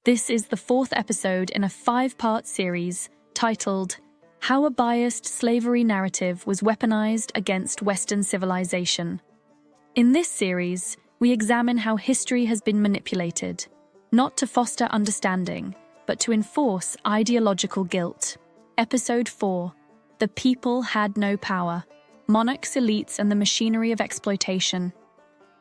This is the fourth episode in a 5-part series titled How a Biased Slavery Narrative Was Weaponized Against Western Civilization. In this series, we examine how history has been manipulated, not to foster understanding, but to enforce ideological guilt. Episode 4, The People Had No Power, Monarchs, Elites, and the Machinery of Exploitation.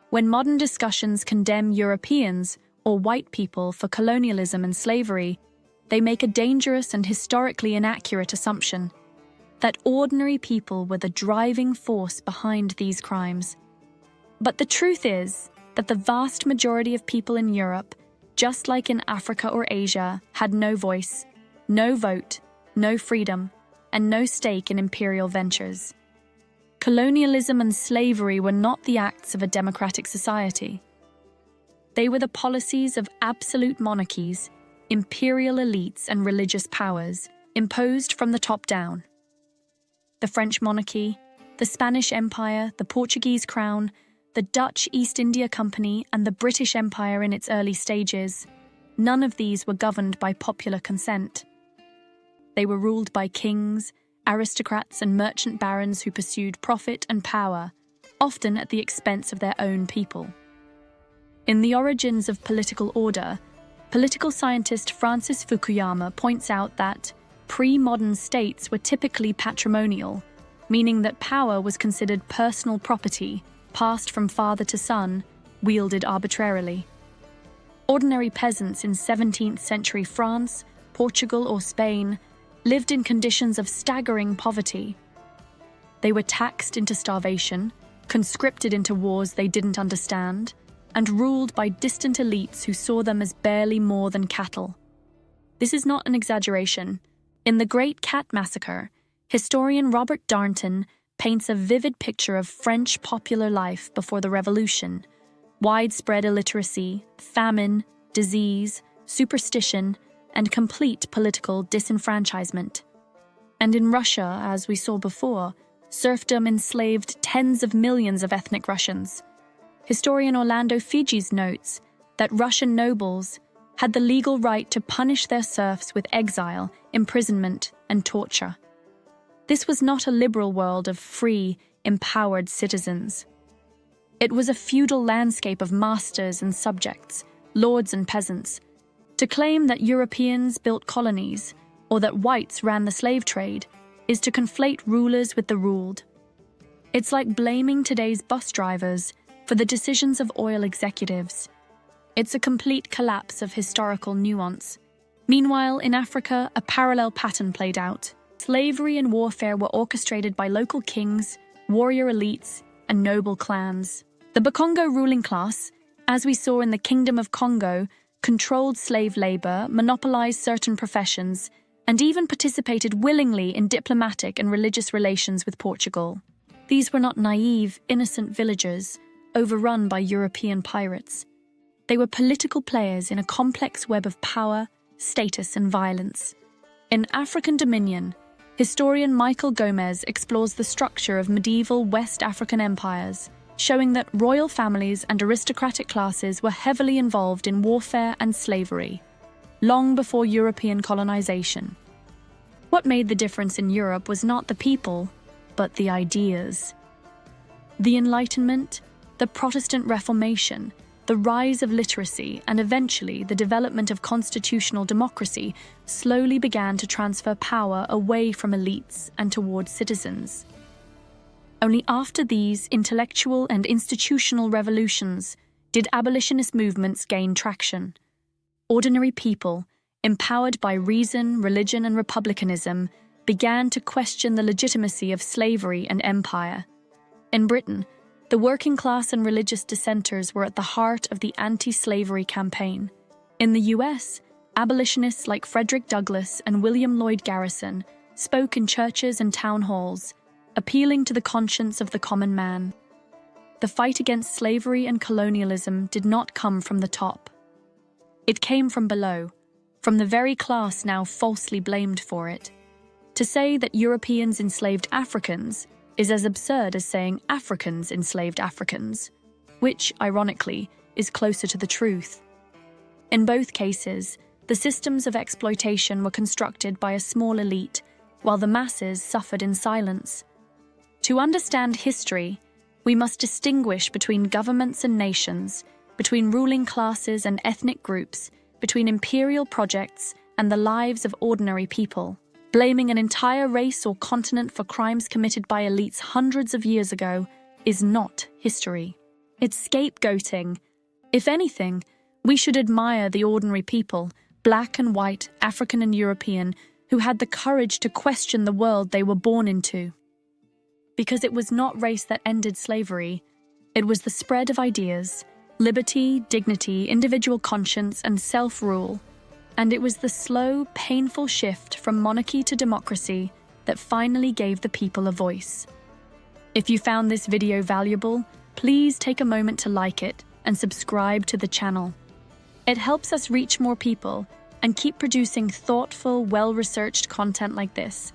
When modern discussions condemn Europeans or white people for colonialism and slavery, they make a dangerous and historically inaccurate assumption that ordinary people were the driving force behind these crimes. But the truth is that the vast majority of people in Europe, just like in Africa or Asia, had no voice, no vote, no freedom, and no stake in imperial ventures. Colonialism and slavery were not the acts of a democratic society. They were the policies of absolute monarchies, imperial elites, and religious powers, imposed from the top down. The French monarchy, the Spanish Empire, the Portuguese crown, the Dutch East India Company, and the British Empire in its early stages, none of these were governed by popular consent. They were ruled by kings, aristocrats, and merchant barons who pursued profit and power, often at the expense of their own people. In The Origins of Political Order, political scientist Francis Fukuyama points out that pre-modern states were typically patrimonial, meaning that power was considered personal property, passed from father to son, wielded arbitrarily. Ordinary peasants in 17th century France, Portugal, or Spain lived in conditions of staggering poverty. They were taxed into starvation, conscripted into wars they didn't understand, and ruled by distant elites who saw them as barely more than cattle. This is not an exaggeration. In The Great Cat Massacre, historian Robert Darnton paints a vivid picture of French popular life before the Revolution: widespread illiteracy, famine, disease, superstition, and complete political disenfranchisement. And in Russia, as we saw before, serfdom enslaved tens of millions of ethnic Russians. Historian Orlando Figes notes that Russian nobles had the legal right to punish their serfs with exile, imprisonment, and torture. This was not a liberal world of free, empowered citizens. It was a feudal landscape of masters and subjects, lords and peasants. To claim that Europeans built colonies, or that whites ran the slave trade, is to conflate rulers with the ruled. It's like blaming today's bus drivers for the decisions of oil executives. It's a complete collapse of historical nuance. Meanwhile, in Africa, a parallel pattern played out. Slavery and warfare were orchestrated by local kings, warrior elites, and noble clans. The Bakongo ruling class, as we saw in the Kingdom of Congo, controlled slave labor, monopolized certain professions, and even participated willingly in diplomatic and religious relations with Portugal. These were not naive, innocent villagers overrun by European pirates. They were political players in a complex web of power, status, and violence. In African Dominion, historian Michael Gomez explores the structure of medieval West African empires, showing that royal families and aristocratic classes were heavily involved in warfare and slavery, long before European colonization. What made the difference in Europe was not the people, but the ideas. The Enlightenment, the Protestant Reformation, the rise of literacy, and eventually the development of constitutional democracy slowly began to transfer power away from elites and towards citizens. Only after these intellectual and institutional revolutions did abolitionist movements gain traction. Ordinary people, empowered by reason, religion, and republicanism, began to question the legitimacy of slavery and empire. In Britain, the working class and religious dissenters were at the heart of the anti-slavery campaign. In the US, abolitionists like Frederick Douglass and William Lloyd Garrison spoke in churches and town halls, appealing to the conscience of the common man. The fight against slavery and colonialism did not come from the top. It came from below, from the very class now falsely blamed for it. To say that Europeans enslaved Africans is as absurd as saying Africans enslaved Africans, which, ironically, is closer to the truth. In both cases, The systems of exploitation were constructed by a small elite, while the masses suffered in silence. To understand history, we must distinguish between governments and nations, between ruling classes and ethnic groups, between imperial projects and the lives of ordinary people. Blaming an entire race or continent for crimes committed by elites hundreds of years ago is not history. It's scapegoating. If anything, we should admire the ordinary people, black and white, African and European, who had the courage to question the world they were born into. Because it was not race that ended slavery, it was the spread of ideas, liberty, dignity, individual conscience, and self-rule. And it was the slow, painful shift from monarchy to democracy that finally gave the people a voice. If you found this video valuable, please take a moment to like it and subscribe to the channel. It helps us reach more people and keep producing thoughtful, well-researched content like this.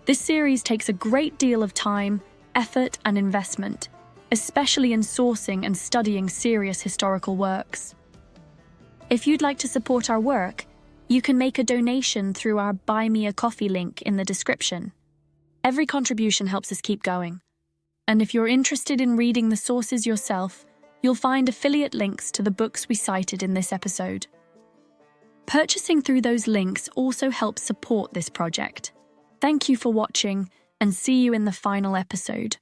This series takes a great deal of time, effort, and investment, especially in sourcing and studying serious historical works. If you'd like to support our work, you can make a donation through our Buy Me a Coffee link in the description. Every contribution helps us keep going. And if you're interested in reading the sources yourself, you'll find affiliate links to the books we cited in this episode. Purchasing through those links also helps support this project. Thank you for watching, and see you in the final episode.